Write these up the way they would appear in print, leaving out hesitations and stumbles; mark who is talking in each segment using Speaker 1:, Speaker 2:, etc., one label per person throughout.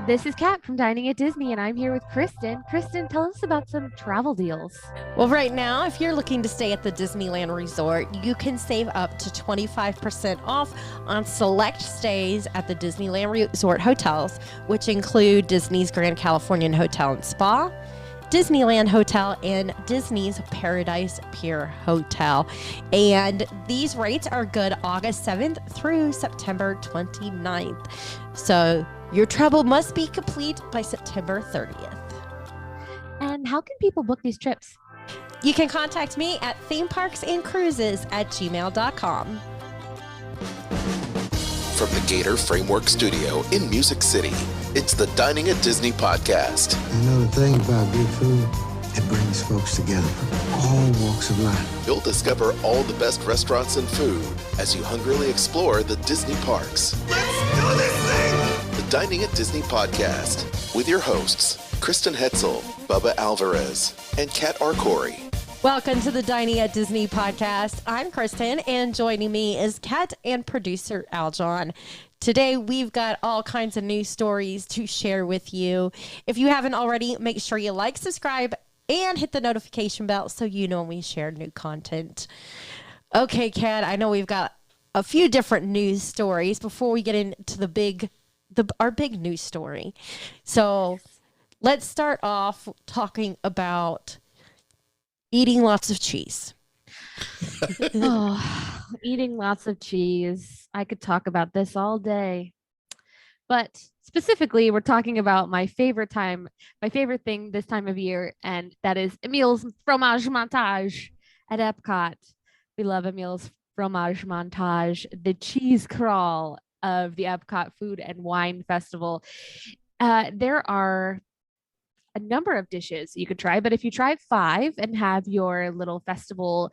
Speaker 1: This is Kat from Dining at Disney, and I'm here with Kristen. Kristen, tell us about some travel deals.
Speaker 2: Well, right now, if you're looking to stay at the Disneyland Resort, you can save up to 25% off on select stays at the Disneyland Resort hotels, which include Disney's Grand Californian Hotel and Spa, Disneyland Hotel, and Disney's Paradise Pier Hotel. And these rates are good August 7th through September 29th. So your travel must be complete by September 30th.
Speaker 1: And how can people book these trips?
Speaker 2: You can contact me at themeparksandcruises@gmail.com.
Speaker 3: From the Gator Framework Studio in Music City, it's the Dining at Disney podcast.
Speaker 4: You know the thing about good food, it brings folks together from all walks of life.
Speaker 3: You'll discover all the best restaurants and food as you hungrily explore the Disney parks.
Speaker 4: Let's do this thing!
Speaker 3: The Dining at Disney podcast with your hosts, Kristen Hoetzel, Bubba Alvarez, and Kat Arcori.
Speaker 2: Welcome to the Dining at Disney podcast. I'm Kristen, and joining me is Kat and producer Aljon. Today, we've got all kinds of news stories to share with you. If you haven't already, make sure you like, subscribe, and hit the notification bell so you know when we share new content. Okay, Kat, I know we've got a few different news stories before we get into our big news story. So let's start off talking about eating lots of cheese.
Speaker 1: Eating lots of cheese. I could talk about this all day. But specifically, we're talking about my favorite thing this time of year, and that is Emil's Fromage Montage at Epcot. We love Emil's Fromage Montage, the cheese crawl of the Epcot Food and Wine Festival. There are a number of dishes you could try, but if you try 5 and have your little festival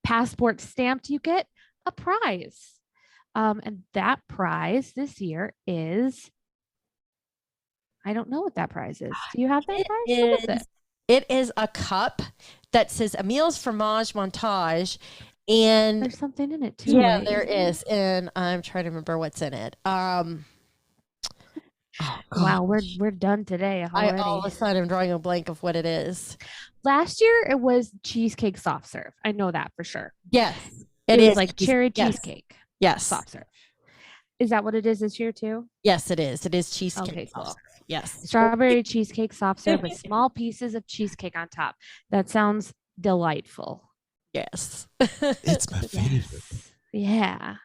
Speaker 1: passport stamped, you get a prize. And that prize this year is, I don't know what that prize is. Do you have that prize? What is it?
Speaker 2: It is a cup that says Emil's Fromage Montage. And
Speaker 1: there's something in it too.
Speaker 2: Yeah,
Speaker 1: right?
Speaker 2: there is. And I'm trying to remember what's in it.
Speaker 1: Wow, we're done today already.
Speaker 2: All of a sudden I'm drawing a blank of what it is.
Speaker 1: Last year it was cheesecake soft serve. I know that for sure.
Speaker 2: Yes.
Speaker 1: It is like cherry cheesecake.
Speaker 2: Yes.
Speaker 1: Soft serve. Is that what it is this year too?
Speaker 2: Yes, it is. It is cheesecake
Speaker 1: Okay,
Speaker 2: soft
Speaker 1: cool.
Speaker 2: serve. Yes.
Speaker 1: Strawberry cheesecake soft serve with small pieces of cheesecake on top. That sounds delightful.
Speaker 2: Yes.
Speaker 5: It's my favorite.
Speaker 1: Yes. Yeah.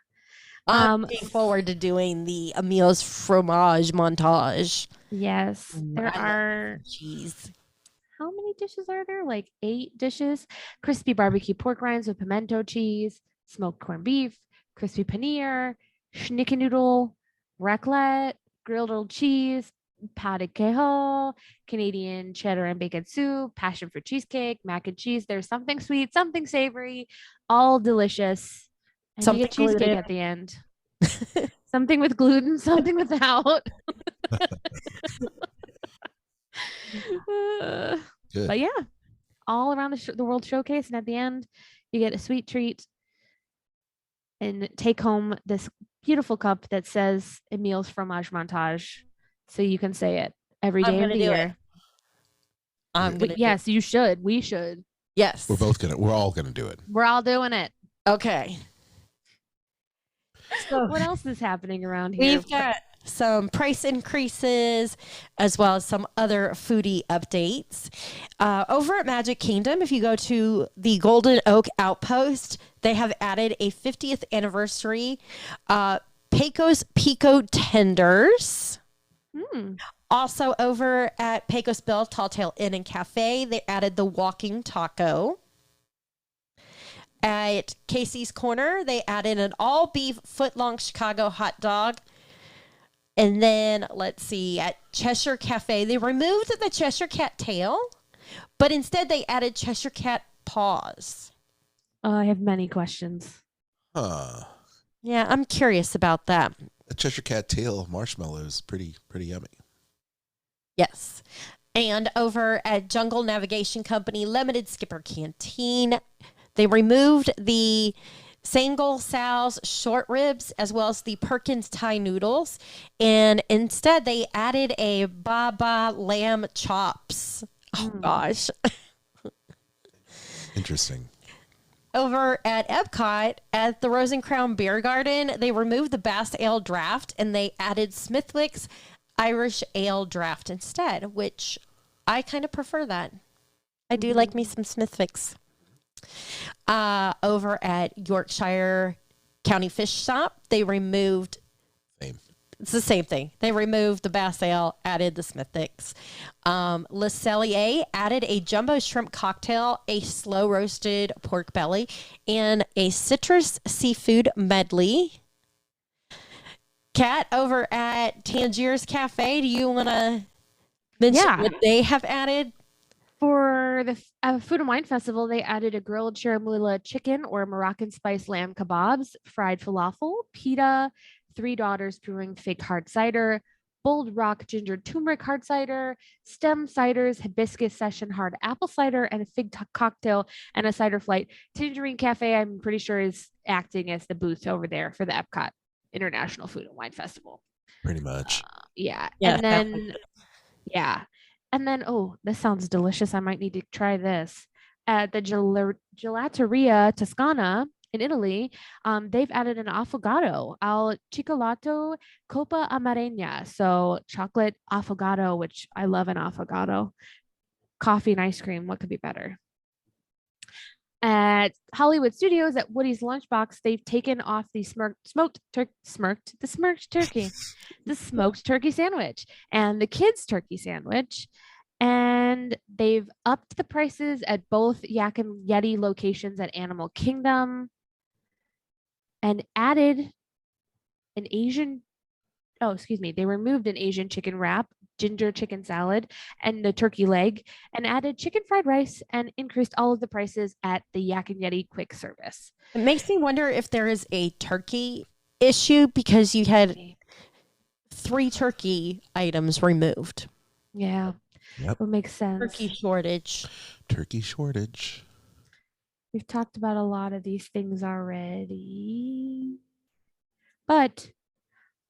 Speaker 2: I'm looking forward to doing the Emil's Fromage Montage.
Speaker 1: Yes. There are
Speaker 2: cheese.
Speaker 1: How many dishes are there? Like 8 dishes. Crispy barbecue pork rinds with pimento cheese, smoked corned beef, crispy paneer, schnickedoodle, raclette, grilled old cheese, pâte de queijo, Canadian cheddar and bacon soup, passion fruit cheesecake, mac and cheese. There's something sweet, something savory, all delicious. And you get cheesecake at the end. Something with gluten, something without.
Speaker 5: Good.
Speaker 1: But yeah, all around the World Showcase, and at the end, you get a sweet treat and take home this beautiful cup that says Emil's Fromage Montage, so you can say it every day of the year. Yes, you should. We should.
Speaker 2: Yes,
Speaker 5: We're all gonna do it.
Speaker 1: We're all doing it.
Speaker 2: Okay.
Speaker 1: So what else is happening around here?
Speaker 2: We've got some price increases as well as some other foodie updates. Over at Magic Kingdom, if you go to the Golden Oak Outpost, they have added a 50th anniversary Pecos Pico Tenders. Also over at Pecos Bill Tall Tale Inn and Cafe, they added the Walking Taco. At Casey's Corner, they added an all-beef foot-long Chicago hot dog. And then, let's see, at Cheshire Cafe, they removed the Cheshire Cat tail, but instead they added Cheshire Cat paws.
Speaker 1: I have many questions.
Speaker 2: Yeah, I'm curious about that.
Speaker 5: A Cheshire Cat tail marshmallow is pretty yummy.
Speaker 2: Yes. And over at Jungle Navigation Company Limited Skipper Canteen, they removed the Sangal Sal's short ribs, as well as the Perkins Thai noodles. And instead, they added a Baba lamb chops. Oh, gosh.
Speaker 5: Interesting.
Speaker 2: Over at Epcot, at the Rose and Crown Beer Garden, they removed the Bass Ale Draft and they added Smithwick's Irish Ale Draft instead, which I kind of prefer that. I do like me some Smithwick's. Over at Yorkshire County Fish Shop, they removed...
Speaker 5: Same.
Speaker 2: It's the same thing. They removed the Bass Ale, added the Smithwick's. Le Cellier added a jumbo shrimp cocktail, a slow roasted pork belly, and a citrus seafood medley. Kat, over at Tangier's Cafe, do you want to mention what they have added?
Speaker 1: For the Food and Wine Festival, they added a grilled sharamula chicken or Moroccan spice lamb kebabs, fried falafel, pita, Three Daughters Brewing fake hard cider, Bold Rock ginger turmeric hard cider, stem ciders, hibiscus session hard apple cider, and a fig cocktail and a cider flight. Tangerine Cafe, I'm pretty sure, is acting as the booth over there for the Epcot International Food and Wine Festival.
Speaker 5: Pretty much.
Speaker 1: And then, oh, this sounds delicious. I might need to try this. At the Gelateria Toscana in Italy, they've added an affogato, al cioccolato coppa amarena. So chocolate affogato, which I love an affogato. Coffee and ice cream. What could be better? At Hollywood Studios at Woody's Lunchbox, they've taken off the smoked turkey sandwich and the kids' turkey sandwich. And they've upped the prices at both Yak and Yeti locations at Animal Kingdom and added an Asian, they removed an Asian chicken wrap, ginger chicken salad, and the turkey leg, and added chicken fried rice and increased all of the prices at the Yak and Yeti quick service.
Speaker 2: It makes me wonder if there is a turkey issue because you had 3 turkey items removed.
Speaker 1: Yeah.
Speaker 5: Yep.
Speaker 1: That makes sense.
Speaker 2: Turkey shortage.
Speaker 1: We've talked about a lot of these things already. But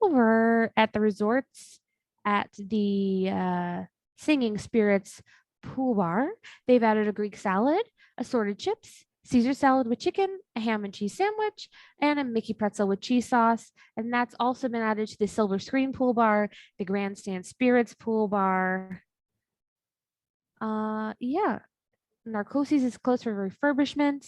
Speaker 1: over at the resorts, at the Singing Spirits Pool Bar, they've added a Greek salad, assorted chips, Caesar salad with chicken, a ham and cheese sandwich, and a Mickey pretzel with cheese sauce. And that's also been added to the Silver Screen Pool Bar, the Grandstand Spirits Pool Bar. Narcosis is closed for refurbishment,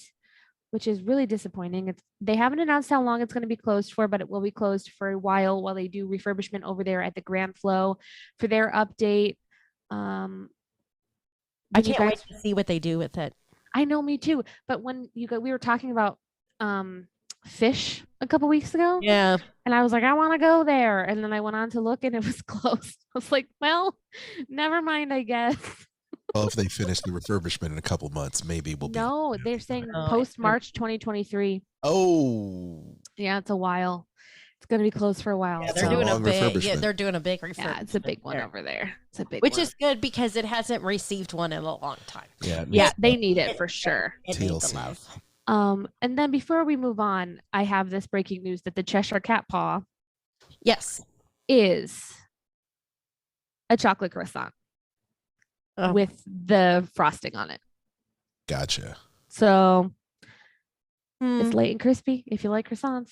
Speaker 1: which is really disappointing. They haven't announced how long it's going to be closed for, but it will be closed for a while they do refurbishment over there at the Grand Flow for their update.
Speaker 2: I can't wait to see what they do with it.
Speaker 1: I know, me too. But when we were talking about fish a couple weeks ago.
Speaker 2: Yeah.
Speaker 1: And I was like, I want to go there. And then I went on to look and it was closed. I was like, well, never mind, I guess.
Speaker 5: Well, if they finish the refurbishment in a couple months, maybe we'll be.
Speaker 1: No, they're saying post March 2023.
Speaker 5: Oh.
Speaker 1: Yeah, it's a while. It's going to be closed for a while.
Speaker 2: Yeah, they're doing a big. Yeah, they're doing a big refurbishment.
Speaker 1: Yeah, it's a big one over there. It's a big
Speaker 2: Which
Speaker 1: one.
Speaker 2: is good because it hasn't received one in a long time.
Speaker 5: Yeah,
Speaker 1: they need it for sure.
Speaker 2: It needs the love.
Speaker 1: And then before we move on, I have this breaking news that the Cheshire Cat Paw is a chocolate croissant with the frosting on it.
Speaker 5: Gotcha.
Speaker 1: So it's light and crispy if you like croissants.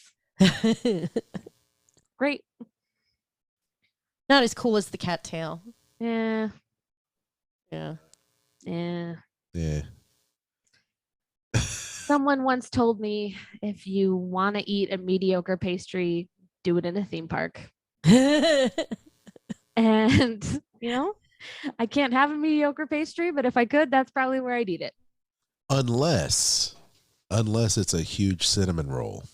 Speaker 1: Great.
Speaker 2: Not as cool as the cattail.
Speaker 1: Yeah. Someone once told me, if you want to eat a mediocre pastry, do it in a theme park. And, I can't have a mediocre pastry, but if I could, that's probably where I'd eat it.
Speaker 5: Unless it's a huge cinnamon roll.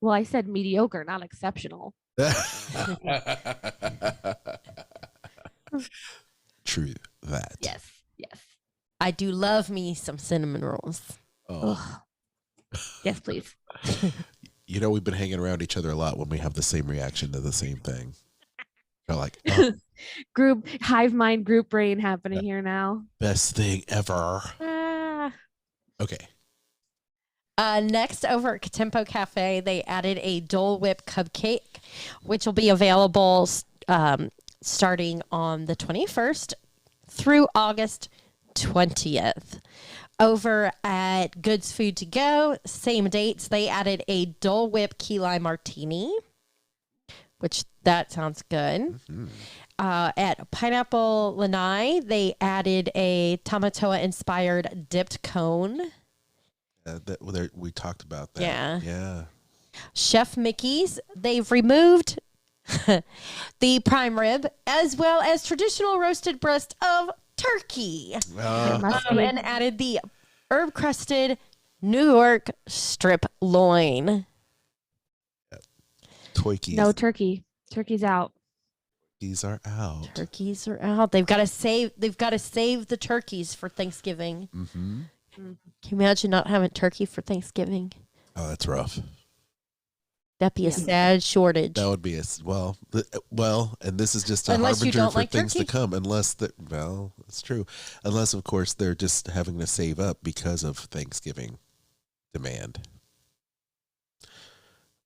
Speaker 1: Well, I said mediocre, not exceptional.
Speaker 5: True that.
Speaker 1: Yes.
Speaker 2: I do love me some cinnamon rolls.
Speaker 5: Oh.
Speaker 1: Yes, please.
Speaker 5: We've been hanging around each other a lot when we have the same reaction to the same thing. We're like,
Speaker 1: group hive mind, group brain happening here now.
Speaker 5: Best thing ever. Okay.
Speaker 2: Next, over at Tempo Cafe, they added a Dole Whip cupcake, which will be available starting on the 21st through August 20th. Over at Goods Food to Go, same dates, they added a Dole Whip key lime martini, which that sounds good. At Pineapple Lanai, they added a Tamatoa-inspired dipped cone.
Speaker 5: We talked about that.
Speaker 2: Yeah. Chef Mickey's, they've removed the prime rib as well as traditional roasted breast of turkey. And added the herb-crusted New York strip loin.
Speaker 5: Twinkies.
Speaker 1: No turkey. Turkey's out.
Speaker 5: Turkeys are out.
Speaker 2: Turkeys are out. They've got to save the turkeys for Thanksgiving.
Speaker 5: Mm-hmm.
Speaker 2: Can you imagine not having turkey for Thanksgiving?
Speaker 5: Oh, that's rough.
Speaker 2: That'd be a sad shortage.
Speaker 5: That would be and this is just a
Speaker 2: Unless you
Speaker 5: harbinger
Speaker 2: don't
Speaker 5: for
Speaker 2: like
Speaker 5: things
Speaker 2: turkey.
Speaker 5: to come. It's true. Unless, of course, they're just having to save up because of Thanksgiving demand,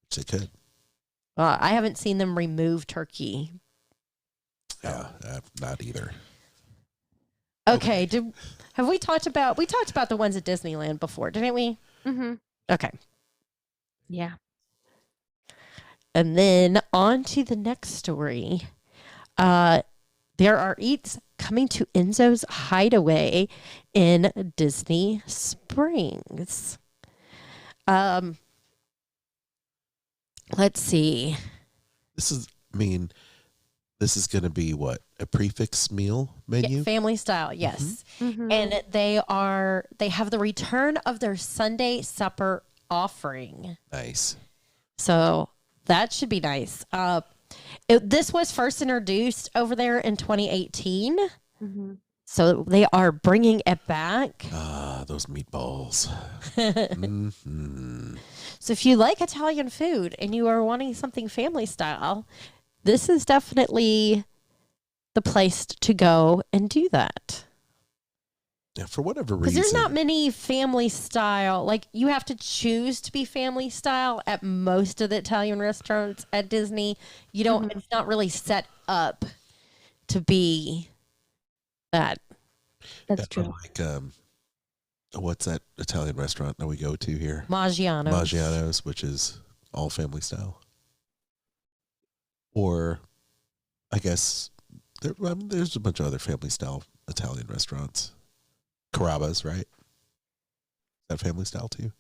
Speaker 5: which they could.
Speaker 2: I haven't seen them remove turkey.
Speaker 5: Yeah, not either.
Speaker 2: Okay. Have we talked about the ones at Disneyland before, didn't we?
Speaker 1: Mm-hmm.
Speaker 2: Okay.
Speaker 1: Yeah.
Speaker 2: And then on to the next story. There are eats coming to Enzo's Hideaway in Disney Springs. Let's see.
Speaker 5: This is going to be what? A prefix meal menu?
Speaker 2: Family style, yes.
Speaker 1: Mm-hmm.
Speaker 2: And they have the return of their Sunday supper offering.
Speaker 5: Nice.
Speaker 2: So that should be nice. This was first introduced over there in 2018.
Speaker 1: Mm-hmm.
Speaker 2: So they are bringing it back.
Speaker 5: Ah, those meatballs. Mm-hmm.
Speaker 2: So if you like Italian food and you are wanting something family style, this is definitely the place to go and do that.
Speaker 5: Yeah, for whatever reason.
Speaker 2: Because there's not many family style. Like, you have to choose to be family style at most of the Italian restaurants at Disney. You don't. It's not really set up to be that.
Speaker 1: That's true.
Speaker 5: Like, what's that Italian restaurant that we go to here?
Speaker 2: Maggiano's,
Speaker 5: which is all family style. Or, I guess, there's a bunch of other family style Italian restaurants. Carrabba's, right? Is that family style too?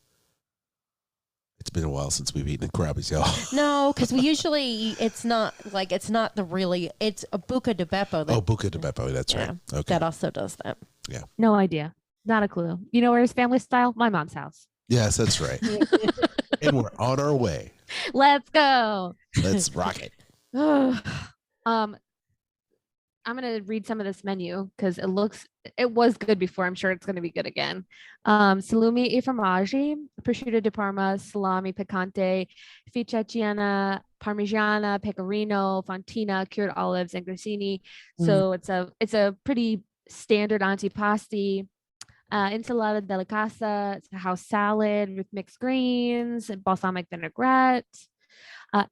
Speaker 5: It's been a while since we've eaten at Carrabba's, y'all.
Speaker 2: No, because we usually it's not it's a Buca di Beppo.
Speaker 5: Oh, Buca di Beppo, that's right. Okay.
Speaker 2: That also does that.
Speaker 5: Yeah.
Speaker 1: No idea. Not a clue. You know where's family style? My mom's house.
Speaker 5: Yes, that's right. And we're on our way.
Speaker 1: Let's go.
Speaker 5: Let's rock it.
Speaker 1: I'm going to read some of this menu because it was good before. I'm sure it's going to be good again. Salumi e formaggi, prosciutto di Parma, salami piccante, focaccia, parmigiana, pecorino, fontina, cured olives, and grissini. So it's a pretty standard antipasti. Ensalada della casa, it's a house salad with mixed greens and balsamic vinaigrette.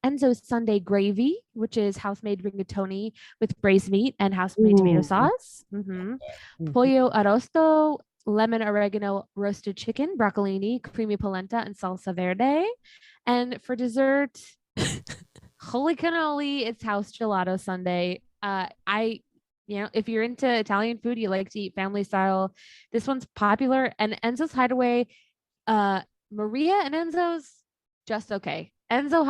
Speaker 1: Enzo's Sunday gravy, which is house-made rigatoni with braised meat and house-made tomato sauce. Pollo arrosto, lemon oregano roasted chicken, broccolini, creamy polenta, and salsa verde. And for dessert, holy cannoli, it's house gelato Sunday. If you're into Italian food, you like to eat family style, this one's popular. And Enzo's Hideaway, Maria and Enzo's just okay. Enzo's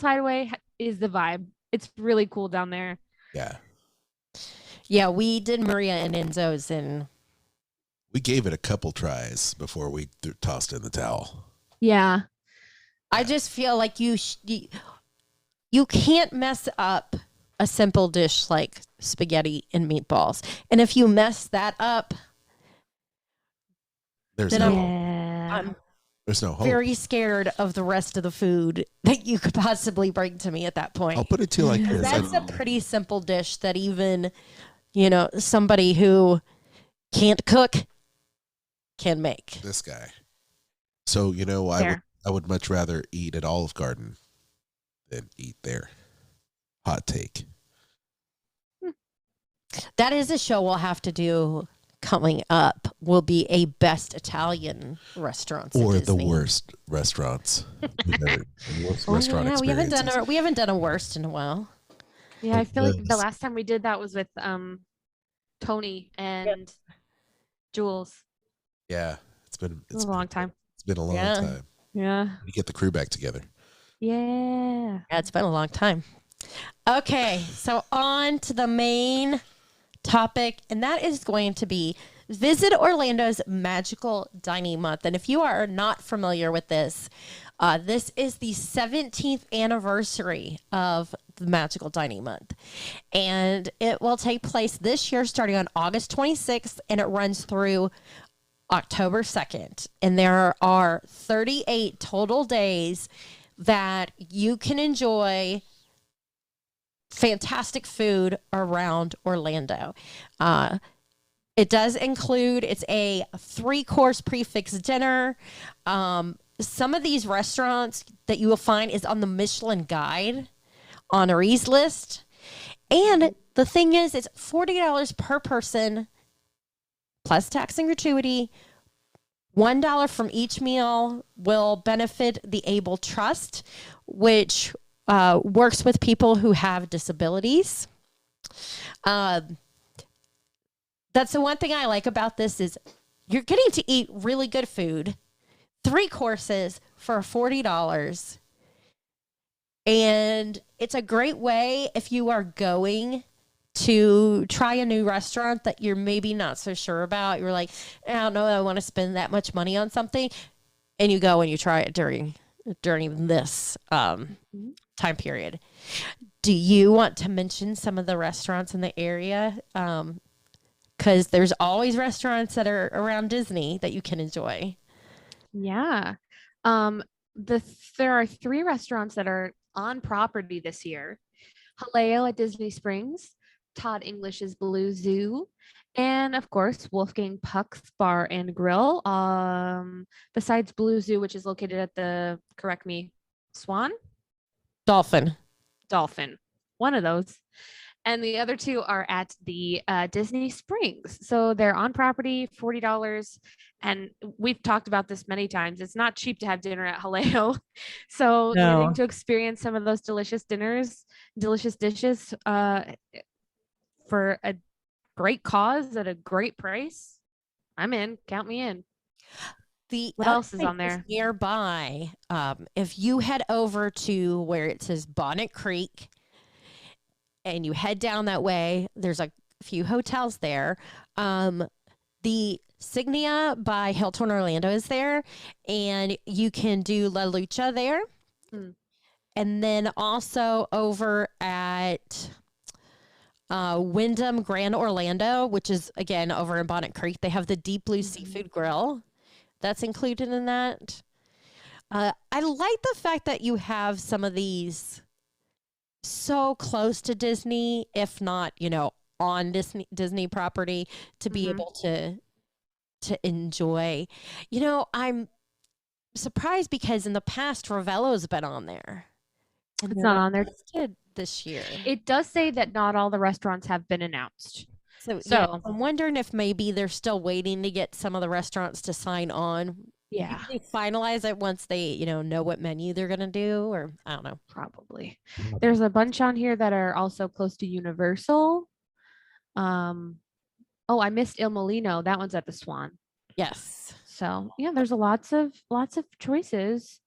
Speaker 1: Hideaway is the vibe. It's really cool down there.
Speaker 5: Yeah.
Speaker 2: Yeah, we did Maria and Enzo's and
Speaker 5: we gave it a couple tries before we tossed in the towel.
Speaker 1: Yeah.
Speaker 2: I just feel like you can't mess up a simple dish like spaghetti and meatballs. And if you mess that up,
Speaker 5: there's no hope.
Speaker 2: Very scared of the rest of the food that you could possibly bring to me at that point.
Speaker 5: I'll put it to you like this.
Speaker 2: That's a pretty simple dish that even, somebody who can't cook can make.
Speaker 5: This guy. So,
Speaker 1: There.
Speaker 5: I would much rather eat at Olive Garden than eat there. Hot take.
Speaker 2: That is a show we'll have to do coming up. Will be a best Italian restaurants
Speaker 5: Or
Speaker 2: at
Speaker 5: the
Speaker 2: Disney.
Speaker 5: worst restaurants. The worst
Speaker 2: Oh,
Speaker 5: restaurant
Speaker 2: yeah, we haven't
Speaker 5: experiences.
Speaker 2: done a worst in a while.
Speaker 1: Yeah, I feel like the
Speaker 5: Yes.
Speaker 1: last time we did that was with Tony and Jules.
Speaker 5: Yeah,
Speaker 1: It was a long time.
Speaker 5: it's been a long
Speaker 2: Yeah.
Speaker 5: time.
Speaker 1: Yeah.
Speaker 5: We get the crew back together.
Speaker 1: Yeah.
Speaker 2: Yeah, it's been a long time. Okay, so on to the main topic, and that is going to be Visit Orlando's Magical Dining Month. And if you are not familiar with this, this is the 17th anniversary of the Magical Dining Month. And it will take place this year starting on August 26th, and it runs through October 2nd. And there are 38 total days that you can enjoy fantastic food around Orlando. It does include, it's a 3-course prefix dinner. Some of these restaurants that you will find is on the Michelin Guide honorees list. And the thing is, it's $40 per person plus tax and gratuity. $1 from each meal will benefit the Able Trust, which works with people who have disabilities. That's the one thing I like about this is you're getting to eat really good food, 3 courses for $40. And it's a great way if you are going to try a new restaurant that you're maybe not so sure about. You're like, I don't know, I want to spend that much money on something. And you go and you try it during this time period. Do you want to mention some of the restaurants in the area? Because there's always restaurants that are around Disney that you can enjoy.
Speaker 1: Yeah. There are 3 restaurants that are on property this year. Haleo at Disney Springs, Todd English's Blue Zoo, and of course Wolfgang Puck's Bar and Grill. Besides Blue Zoo, which is located at the, correct me, Swan?
Speaker 2: Dolphin.
Speaker 1: One of those. And the other 2 are at the Disney Springs. So they're on property, $40. And we've talked about this many times. It's not cheap to have dinner at Haleo. So
Speaker 2: No.
Speaker 1: getting to experience some of those delicious dishes for a great cause at a great price, I'm in. Count me in. What else is on there?
Speaker 2: Nearby, if you head over to where it says Bonnet Creek, and you head down that way, there's a few hotels there. The Signia by Hilton Orlando is there, and you can do La Lucha there. And then also over at Wyndham Grand Orlando, which is, again, over in Bonnet Creek, they have the Deep Blue Seafood Grill. That's included in that. I like the fact that you have some of these so close to Disney, if not, on Disney property, to be able to enjoy. I'm surprised because in the past Ravello's been on there. And
Speaker 1: It's not on there
Speaker 2: this year.
Speaker 1: It does say that not all the restaurants have been announced.
Speaker 2: So yeah, I'm wondering if maybe they're still waiting to get some of the restaurants to sign on.
Speaker 1: Yeah.
Speaker 2: They finalize it once they, know what menu they're going to do, or I don't know.
Speaker 1: Probably. There's a bunch on here that are also close to Universal. I missed Il Molino. That one's at the Swan.
Speaker 2: Yes.
Speaker 1: So yeah, there's lots of choices.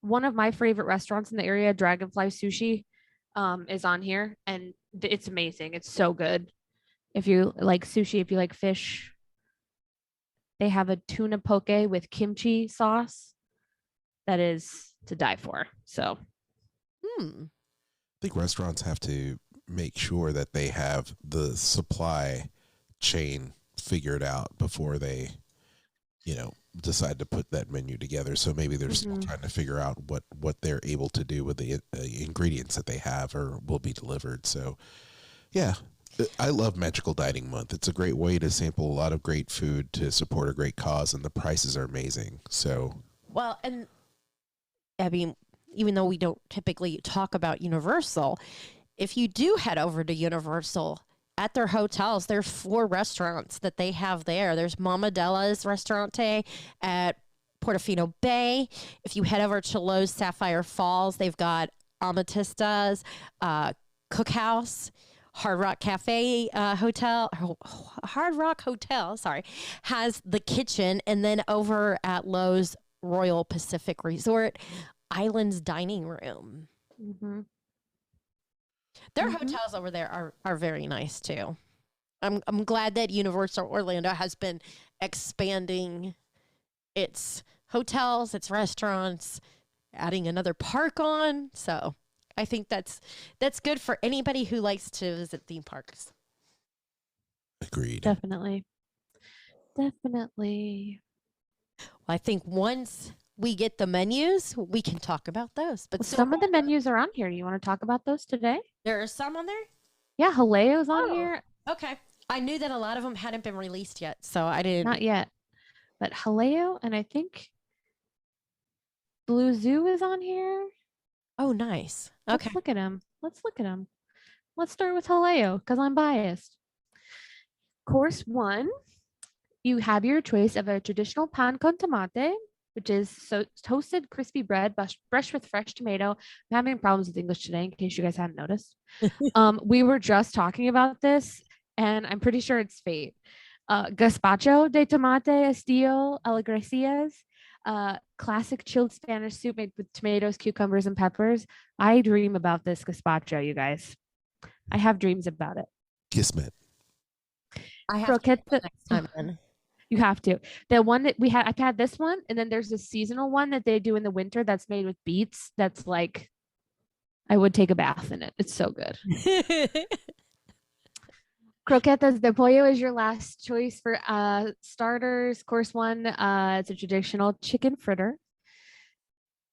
Speaker 1: One of my favorite restaurants in the area, Dragonfly Sushi, is on here, and it's amazing. It's so good. If you like sushi, if you like fish, they have a tuna poke with kimchi sauce that is to die for. So,
Speaker 5: I think restaurants have to make sure that they have the supply chain figured out before they, decide to put that menu together. So maybe they're still trying to figure out what they're able to do with the ingredients that they have or will be delivered. So, yeah. I love Magical Dining Month. It's a great way to sample a lot of great food to support a great cause, and the prices are amazing. So
Speaker 2: Well, and I mean, even though we don't typically talk about Universal, if you do head over to Universal, at their hotels, there's 4 restaurants that they have there. There's Mama Della's Restaurante at Portofino Bay. If you head over to Lowe's Sapphire Falls, they've got Amatista's Cookhouse. Hard Rock Cafe Hard Rock Hotel, sorry, has the kitchen. And then over at Lowe's Royal Pacific Resort, Islands Dining Room.
Speaker 1: Mm-hmm.
Speaker 2: Their hotels over there are very nice too. I'm glad that Universal Orlando has been expanding its hotels, its restaurants, adding another park on. So I think that's good for anybody who likes to visit theme parks.
Speaker 5: Agreed.
Speaker 1: Definitely. Definitely.
Speaker 2: Well, I think once we get the menus, we can talk about those. But
Speaker 1: Well, some of the menus are on here. Do you want to talk about those today?
Speaker 2: there are some on there.
Speaker 1: Yeah, Haleo's on
Speaker 2: Oh.
Speaker 1: here.
Speaker 2: Okay, I knew that a lot of them hadn't been released yet, so I didn't.
Speaker 1: Not yet. But Haleo and I think Blue Zoo is on here.
Speaker 2: Oh, nice. Okay.
Speaker 1: Let's look at him. Let's start with Haleo because I'm biased. Course 1, you have your choice of a traditional pan con tomate, which is toasted crispy bread brushed with fresh tomato. I'm having problems with English today, in case you guys hadn't noticed. We were just talking about this, and I'm pretty sure it's fate. Gazpacho de tomate estilo Alagracias, classic chilled Spanish soup made with tomatoes, cucumbers, and peppers. I dream about this gazpacho, you guys. I have dreams about it.
Speaker 5: Kismet.
Speaker 2: I have to
Speaker 1: Croquette.
Speaker 2: get that next time then.
Speaker 1: You have to. The one that we had, I've had this one, and then there's a seasonal one that they do in the winter that's made with beets. That's like, I would take a bath in it. It's so good. Croquetas de pollo is your last choice for starters. Course 1, it's a traditional chicken fritter.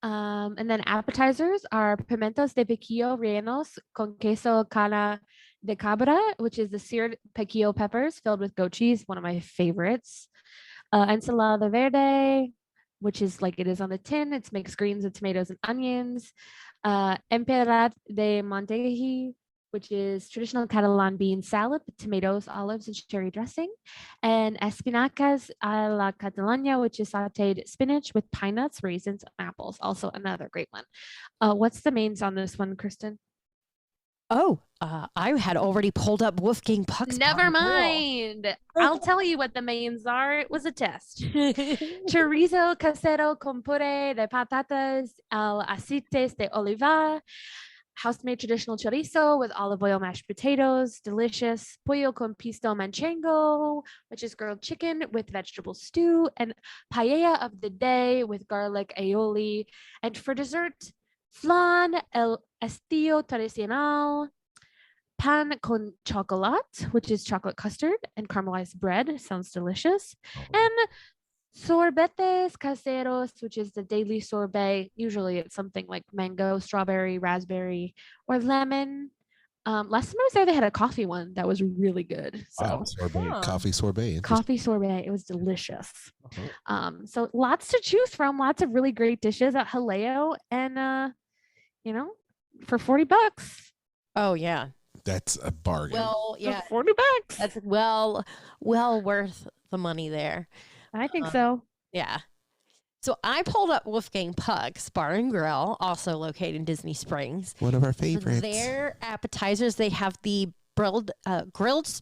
Speaker 1: And then appetizers are pimentos de piquillo rellenos con queso cana de cabra, which is the seared piquillo peppers filled with goat cheese, one of my favorites. Ensalada verde, which is like it is on the tin. It's mixed greens with tomatoes and onions. Emperat de mantequilla, which is traditional Catalan bean salad with tomatoes, olives, and cherry dressing. And espinacas a la catalana, which is sauteed spinach with pine nuts, raisins, and apples. Also another great one. What's the mains on this one, Kristen?
Speaker 2: Oh, I had already pulled up Wolfgang Puck's.
Speaker 1: Never mind. I'll tell you what the mains are. It was a test. Chorizo casero con puré de patatas al aceites de oliva. House-made traditional chorizo with olive oil mashed potatoes. Delicious. Pollo con pisto manchango, which is grilled chicken with vegetable stew. And paella of the day with garlic aioli. And for dessert, flan el estilo tradicional, pan con chocolate, which is chocolate custard and caramelized bread. Sounds delicious. And sorbetes caseros, which is the daily sorbet. Usually it's something like mango, strawberry, raspberry, or lemon. Last time I was there, they had a coffee one that was really good. So
Speaker 5: Wow, sorbet.
Speaker 2: Huh.
Speaker 5: Coffee sorbet.
Speaker 1: coffee sorbet, it was delicious.
Speaker 5: Uh-huh.
Speaker 1: So lots to choose from, lots of really great dishes at Haleo, and for $40.
Speaker 2: Oh yeah.
Speaker 5: That's a bargain.
Speaker 2: Well, yeah.
Speaker 1: For $40.
Speaker 2: That's well worth the money there.
Speaker 1: I think so.
Speaker 2: Yeah. So I pulled up Wolfgang Puck's Bar and Grill, also located in Disney Springs.
Speaker 5: One of our
Speaker 2: For
Speaker 5: favorites.
Speaker 2: their appetizers, they have the grilled.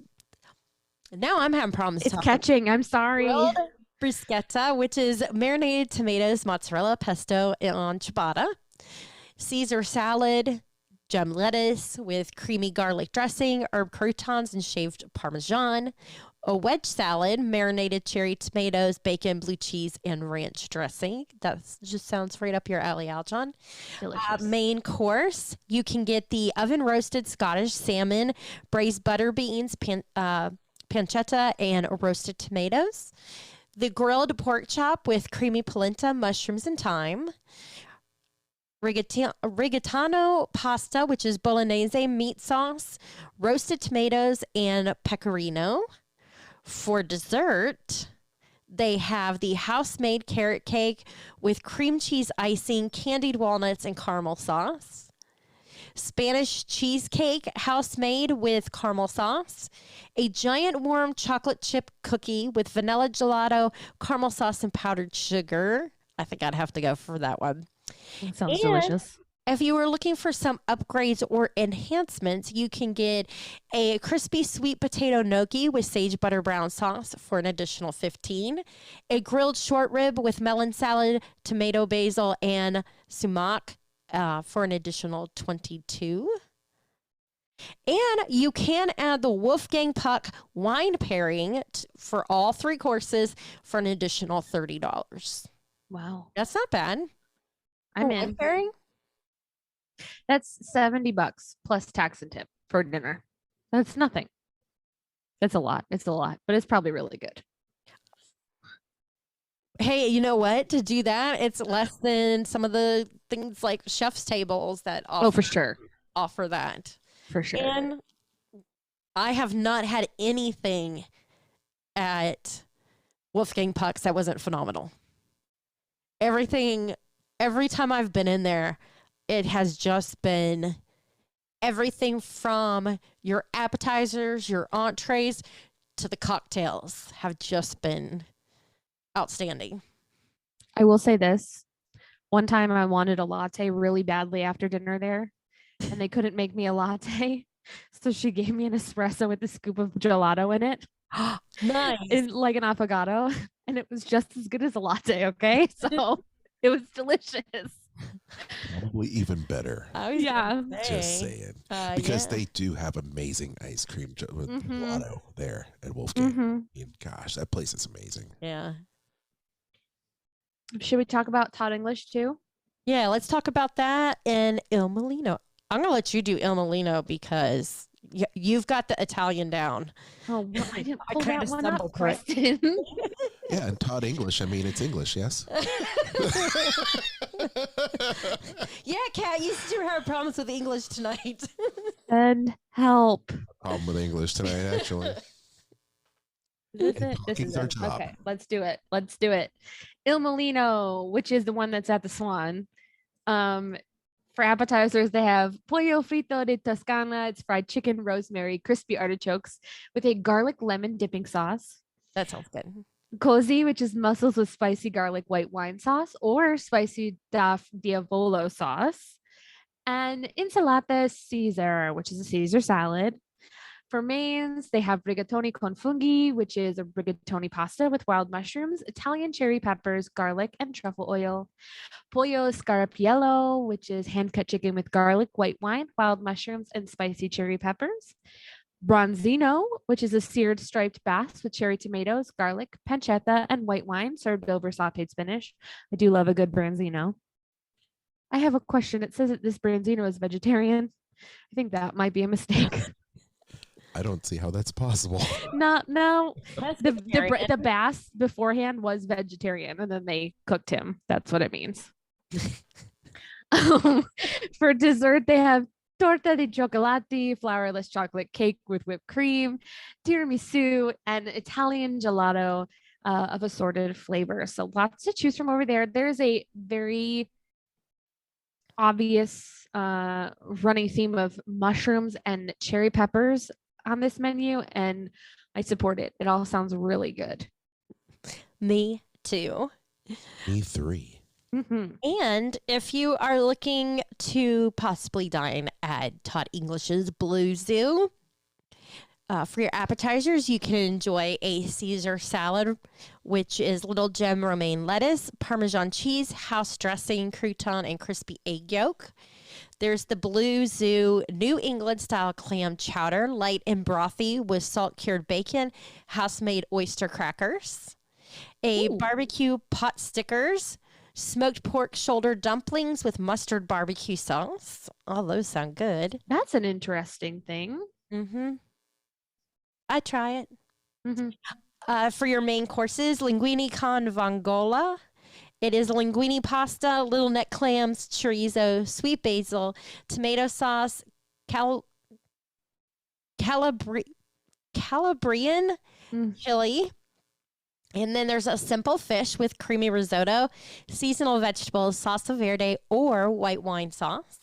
Speaker 2: Now I'm having problems.
Speaker 1: It's
Speaker 2: talking.
Speaker 1: catching. I'm sorry.
Speaker 2: Grilled bruschetta, which is marinated tomatoes, mozzarella, pesto, and ciabatta. Caesar salad, gem lettuce with creamy garlic dressing, herb croutons, and shaved parmesan. A wedge salad, marinated cherry tomatoes, bacon, blue cheese, and ranch dressing. That just sounds right up your alley, Aljon.
Speaker 1: Delicious.
Speaker 2: Main course, you can get the oven roasted Scottish salmon, braised butter beans, pancetta, and roasted tomatoes. The grilled pork chop with creamy polenta, mushrooms, and thyme. Rigatano pasta, which is bolognese meat sauce, roasted tomatoes, and pecorino. For dessert, They have the house-made carrot cake with cream cheese icing, candied walnuts, and caramel sauce. Spanish cheesecake, house-made with caramel sauce. A giant warm chocolate chip cookie with vanilla gelato, caramel sauce, and powdered sugar. I think I'd have to go for that one.
Speaker 1: That sounds
Speaker 2: And
Speaker 1: delicious.
Speaker 2: if you were looking for some upgrades or enhancements, you can get a crispy sweet potato gnocchi with sage butter brown sauce for an additional $15, a grilled short rib with melon salad, tomato basil, and sumac for an additional $22. And you can add the Wolfgang Puck wine pairing for all 3 courses for an additional $30.
Speaker 1: Wow.
Speaker 2: That's not bad.
Speaker 1: I'm
Speaker 2: Wine
Speaker 1: in.
Speaker 2: pairing?
Speaker 1: That's $70 plus tax and tip for dinner. That's nothing. That's a lot. It's a lot, but it's probably really good.
Speaker 2: Hey, you know what? To do that, it's less than some of the things like chef's tables that offer,
Speaker 1: For sure.
Speaker 2: offer that.
Speaker 1: For sure.
Speaker 2: And I have not had anything at Wolfgang Puck's that wasn't phenomenal. Every time I've been in there, it has just been everything from your appetizers, your entrees, to the cocktails have just been outstanding.
Speaker 1: I will say this. One time I wanted a latte really badly after dinner there, and they couldn't make me a latte. So she gave me an espresso with a scoop of gelato in it.
Speaker 2: Nice.
Speaker 1: Like an affogato. And it was just as good as a latte, okay? So it was delicious.
Speaker 5: Probably even better.
Speaker 1: Yeah.
Speaker 5: Just saying. Because they do have amazing ice cream with gelato there at Wolfgang. I mean, gosh, that place is amazing.
Speaker 2: Yeah.
Speaker 1: Should we talk about Todd English too?
Speaker 2: Yeah, let's talk about that and Il Molino. I'm going to let you do Il Molino because you've got the Italian down.
Speaker 1: Oh, well, I didn't pull
Speaker 2: kinda
Speaker 1: that one up,
Speaker 2: stumbled for it.
Speaker 1: Kristen.
Speaker 5: Yeah, and Todd English, I mean, it's English, yes?
Speaker 2: Yeah, Kat, you still have problems with English tonight.
Speaker 1: And help.
Speaker 5: Problem with English tonight, actually.
Speaker 1: Is this it? This is it. Okay, let's do it. Let's do it. Il Molino, which is the one that's at the Swan. For appetizers, they have pollo frito de Toscana. It's fried chicken, rosemary, crispy artichokes with a garlic lemon dipping sauce.
Speaker 2: That sounds good.
Speaker 1: Cozy, which is mussels with spicy garlic white wine sauce or spicy diavolo sauce. And ensalata Caesar, which is a Caesar salad. For mains, they have rigatoni con funghi, which is a rigatoni pasta with wild mushrooms, Italian cherry peppers, garlic, and truffle oil. Pollo scarpiello, which is hand-cut chicken with garlic, white wine, wild mushrooms, and spicy cherry peppers. Bronzino, which is a seared striped bass with cherry tomatoes, garlic, pancetta, and white wine served over sauteed spinach. I do love a good branzino. I have a question. It says that this branzino is vegetarian. I think that might be a mistake.
Speaker 5: I don't see how that's possible.
Speaker 1: No. The bass beforehand was vegetarian, and then they cooked him. That's what it means. For dessert, they have torta di chocolate, flourless chocolate cake with whipped cream, tiramisu, and Italian gelato of assorted flavors. So lots to choose from over there. There's a very obvious running theme of mushrooms and cherry peppers on this menu, and I support it. It all sounds really good.
Speaker 2: Me too.
Speaker 5: Me 3.
Speaker 2: And if you are looking to possibly dine at Todd English's Blue Zoo, for your appetizers, you can enjoy a Caesar salad, which is little gem romaine lettuce, Parmesan cheese, house dressing, crouton, and crispy egg yolk. There's the Blue Zoo New England style clam chowder, light and brothy with salt cured bacon, house made oyster crackers, a barbecue pot stickers, smoked pork shoulder dumplings with mustard barbecue sauce. All those sound good.
Speaker 1: That's an interesting thing.
Speaker 2: I'd try it. For your main courses, linguine con vangola. It is linguine pasta, little neck clams, chorizo, sweet basil, tomato sauce, Calabrian chili, And then there's a simple fish with creamy risotto, seasonal vegetables, salsa verde, or white wine sauce.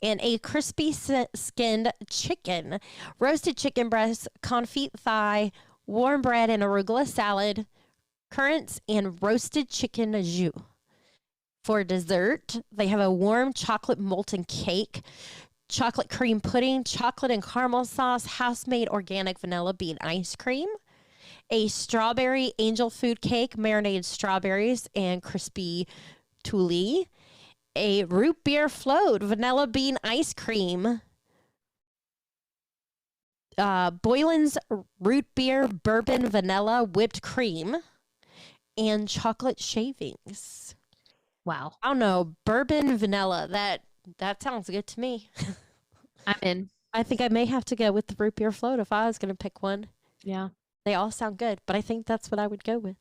Speaker 2: And a crispy skinned chicken, roasted chicken breast, confit thigh, warm bread and arugula salad, currants, and roasted chicken au jus. For dessert, they have a warm chocolate molten cake, chocolate cream pudding, chocolate and caramel sauce, house-made organic vanilla bean ice cream, a strawberry angel food cake, marinated strawberries and crispy toulis, a root beer float, vanilla bean ice cream, Boylan's root beer, bourbon, vanilla, whipped cream, and chocolate shavings.
Speaker 1: Wow.
Speaker 2: I don't know, bourbon, vanilla. That sounds good to me.
Speaker 1: I'm in.
Speaker 2: I think I may have to go with the root beer float if I was going to pick one.
Speaker 1: Yeah.
Speaker 2: They all sound good, but I think that's what I would go with.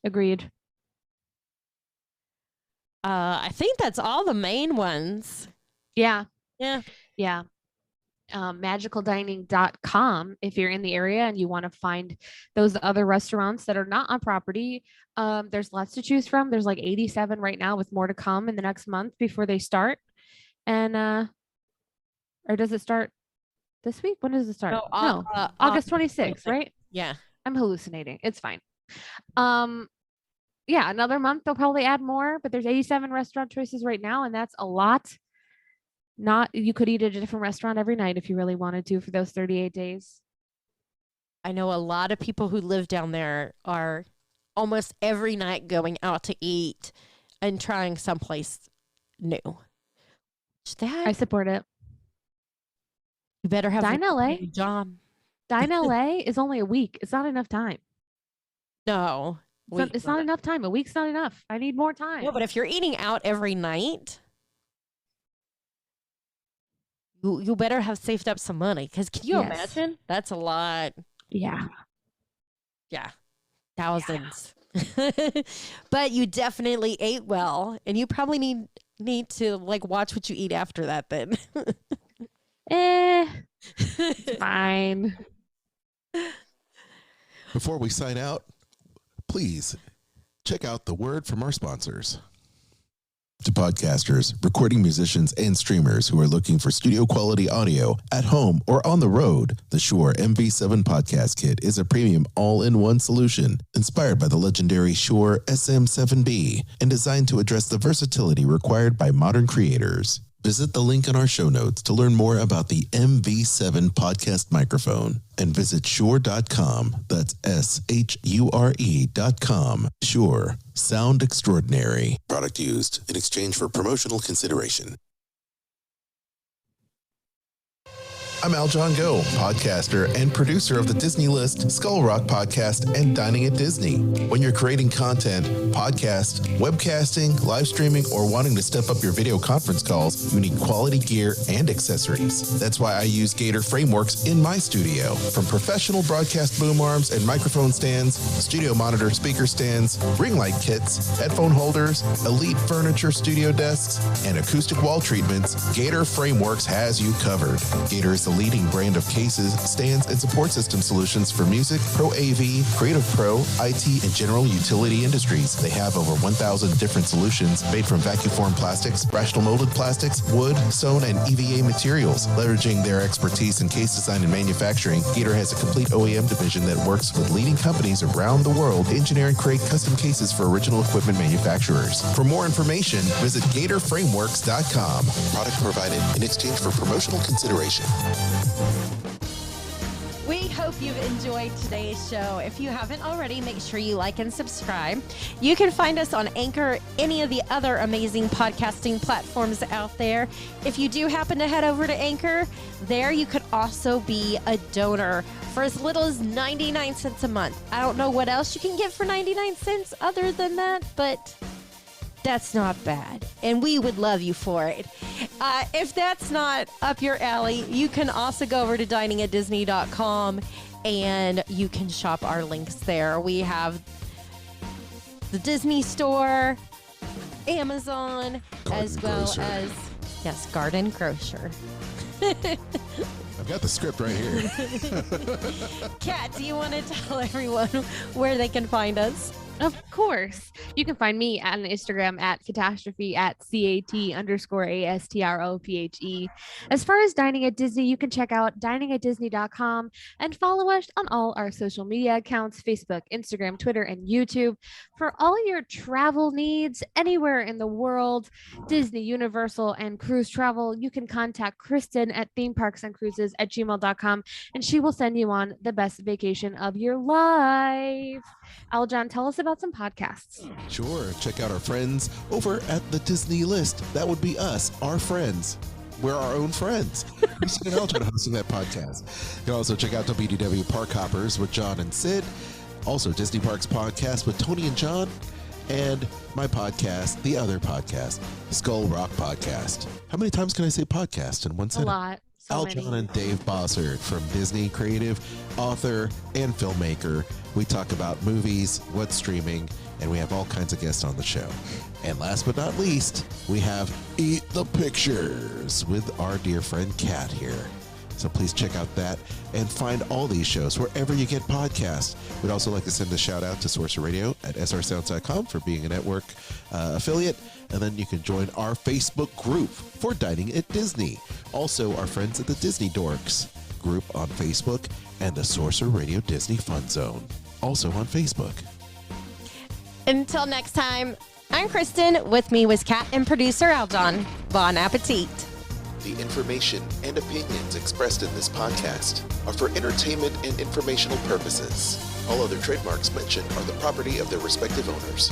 Speaker 1: Agreed.
Speaker 2: I think that's all the main ones.
Speaker 1: Yeah.
Speaker 2: Yeah.
Speaker 1: Yeah. Magicaldining.com if you're in the area and you want to find those other restaurants that are not on property. There's lots to choose from. There's like 87 right now with more to come in the next month before they start. And or does it start this week? When does it start? No, August 26th, right?
Speaker 2: Yeah.
Speaker 1: I'm hallucinating. It's fine. Yeah, another month they'll probably add more, but there's 87 restaurant choices right now, and that's a lot. You could eat at a different restaurant every night if you really wanted to for those 38 days.
Speaker 2: I know a lot of people who live down there are almost every night going out to eat and trying someplace new.
Speaker 1: I support it.
Speaker 2: You better have
Speaker 1: Dine LA
Speaker 2: a job.
Speaker 1: Dine LA is only a week. It's not enough time.
Speaker 2: No.
Speaker 1: It's not enough time. A week's not enough. I need more time.
Speaker 2: No, but if you're eating out every night, you better have saved up some money. Because can you imagine? That's a lot.
Speaker 1: Yeah.
Speaker 2: Yeah. Thousands. Yeah. But you definitely ate well. And you probably need to like watch what you eat after that then.
Speaker 1: It's fine.
Speaker 5: Before we sign out, please check out the word from our sponsors. To podcasters, recording musicians, and streamers who are looking for studio quality audio at home or on the road, the Shure MV7 Podcast Kit is a premium all-in-one solution inspired by the legendary Shure SM7B and designed to address the versatility required by modern creators. Visit the link in our show notes to learn more about the MV7 podcast microphone and visit Shure.com. That's SHURE.com. Shure. Sound extraordinary. Product used in exchange for promotional consideration. I'm Aljon Go, podcaster and producer of the Disney List, Skull Rock podcast, and Dining at Disney. When you're creating content, podcast, webcasting, live streaming, or wanting to step up your video conference calls, you need quality gear and accessories. That's why I use Gator Frameworks in my studio. From professional broadcast boom arms and microphone stands, studio monitor speaker stands, ring light kits, headphone holders, elite furniture studio desks, and acoustic wall treatments, Gator Frameworks has you covered. Gator is the leading brand of cases, stands, and support system solutions for music, Pro AV, Creative Pro, IT, and general utility industries. They have over 1,000 different solutions made from vacuum formed plastics, rational molded plastics, wood, sewn, and EVA materials. Leveraging their expertise in case design and manufacturing, Gator has a complete OEM division that works with leading companies around the world to engineer and create custom cases for original equipment manufacturers. For more information, visit GatorFrameworks.com. Product provided in exchange for promotional consideration.
Speaker 2: We hope you've enjoyed today's show. If you haven't already, make sure you like and subscribe. You can find us on Anchor, any of the other amazing podcasting platforms out there. If you do happen to head over to Anchor, there you could also be a donor for as little as 99 cents a month. I don't know what else you can get for 99 cents other than that, but that's not bad, and we would love you for it. If that's not up your alley, you can also go over to diningatdisney.com and you can shop our links there. We have the Disney Store, Amazon,
Speaker 5: Garden
Speaker 2: as well
Speaker 5: Grocer.
Speaker 2: as, yes, Garden Grocer.
Speaker 5: I I've got the script right here.
Speaker 2: Kat, do you want to tell everyone where they can find us?
Speaker 1: Of course. You can find me on Instagram at catastrophe at CAT_ASTROPHE. As far as dining at Disney, you can check out diningatdisney.com and follow us on all our social media accounts, Facebook, Instagram, Twitter, and YouTube. For all your travel needs anywhere in the world, Disney, Universal, and cruise travel, you can contact Kristen at themeparksandcruises@gmail.com and she will send you on the best vacation of your life. Aljon, tell us about some podcasts.
Speaker 5: Sure. Check out our friends over at the Disney List. That would be us, our friends. We're our own friends. Kristen and Aljon hosting that podcast. You can also check out WDW Park Hoppers with John and Sid. Also, Disney Parks Podcast with Tony and John. And my podcast, the other podcast, Skull Rock Podcast. How many times can I say podcast in one
Speaker 1: A
Speaker 5: sentence?
Speaker 1: lot. So
Speaker 5: Aljon
Speaker 1: many.
Speaker 5: and Dave Bossert from Disney, creative, author, and filmmaker. We talk about movies, what's streaming, and we have all kinds of guests on the show. And last but not least, we have Eat the Pictures with our dear friend Kat here. So please check out that and find all these shows wherever you get podcasts. We'd also like to send a shout out to Sorcerer Radio at srsounds.com for being a network affiliate. And then you can join our Facebook group for Dining at Disney. Also, our friends at the Disney Dorks group on Facebook and the Sorcerer Radio Disney Fun Zone, also on Facebook.
Speaker 2: Until next time, I'm Kristen. With me was Kat and producer Aljon. Bon appetit.
Speaker 3: The information and opinions expressed in this podcast are for entertainment and informational purposes. All other trademarks mentioned are the property of their respective owners.